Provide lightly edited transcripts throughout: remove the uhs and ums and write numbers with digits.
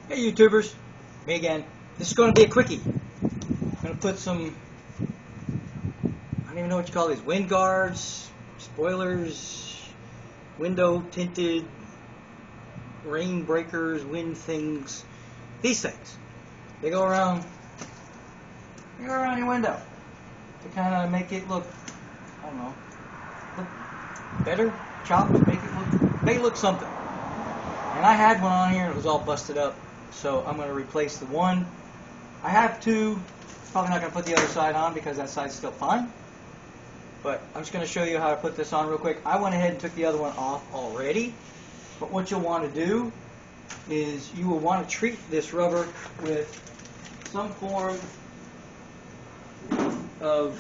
Hey YouTubers, me again. This is going to be a quickie. I'm going to put some, I don't even know what you call these, wind guards, spoilers, window tinted, rain breakers, wind things, these things. They go around your window to kind of make it look, I don't know, look better, chopped, make it look something. And I had one on here and it was all busted up. So I'm going to replace the one. I have two. Probably not going to put the other side on because that side's still fine. But I'm just going to show you how to put this on real quick. I went ahead and took the other one off already. But what you'll want to do is you will want to treat this rubber with some form of,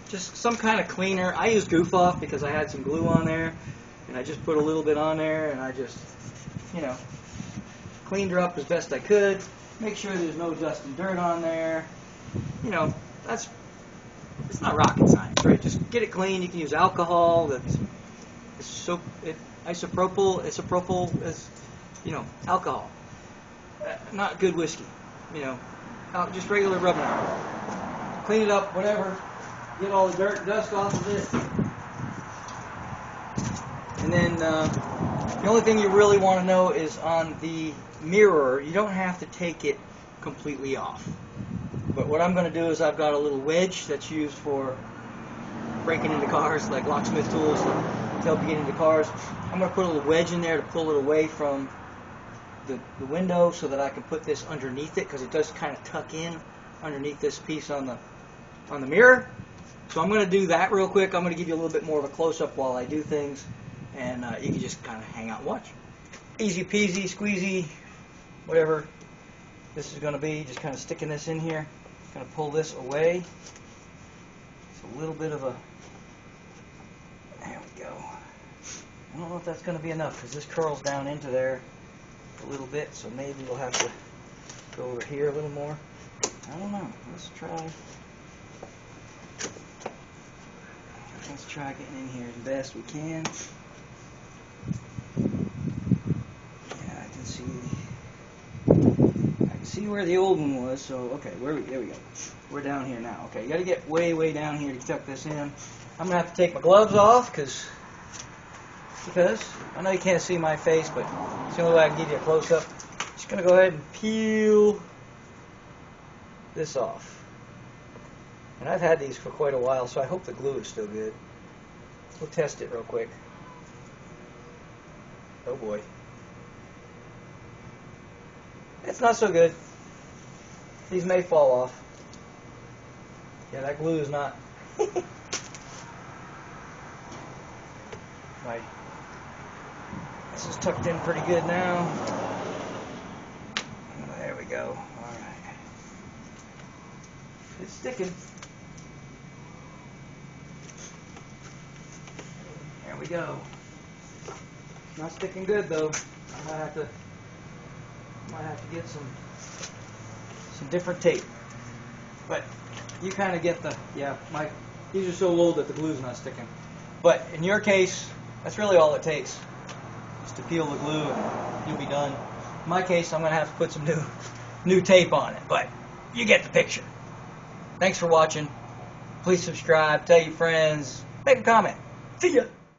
just some kind of cleaner. I use Goof Off because I had some glue on there. And I just put a little bit on there and I just, cleaned her up as best I could. Make sure there's no dust and dirt on there. It's not rocket science, right? Just get it clean. You can use alcohol. That's isopropyl is, alcohol. Not good whiskey. Just regular rubbing alcohol. Clean it up, whatever. Get all the dirt and dust off of it. And then the only thing you really want to know is on the mirror, you don't have to take it completely off. But what I'm going to do is I've got a little wedge that's used for breaking into cars, like locksmith tools to help you get into cars. I'm going to put a little wedge in there to pull it away from the window so that I can put this underneath it, because it does kind of tuck in underneath this piece on the mirror. So I'm going to do that real quick. I'm going to give you a little bit more of a close-up while I do things, and you can just kind of hang out and watch. Easy peasy, squeezy, whatever this is going to be. Just kind of sticking this in here. Going to pull this away. It's a little bit of a, there we go. I don't know if that's going to be enough because this curls down into there a little bit, so maybe we'll have to go over here a little more. I don't know. Let's try getting in here as best we can. Yeah, I can see where the old one was. So okay, there we go. We're down here now. Okay, you got to get way down here to tuck this in. I'm gonna have to take my gloves off because I know you can't see my face, but it's the only way I can give you a close up. Just gonna go ahead and peel this off. And I've had these for quite a while, so I hope the glue is still good. We'll test it real quick. Oh boy. It's not so good. These may fall off. Yeah, that glue is not. Right. This is tucked in pretty good now. There we go. Alright. It's sticking. There we go. Not sticking good though. I might have to get some different tape. But you kind of get the, these are so old that the glue's not sticking. But in your case, that's really all it takes, is to peel the glue and you'll be done. In my case, I'm going to have to put some new tape on it, but you get the picture. Thanks for watching. Please subscribe, tell your friends, make a comment. See ya!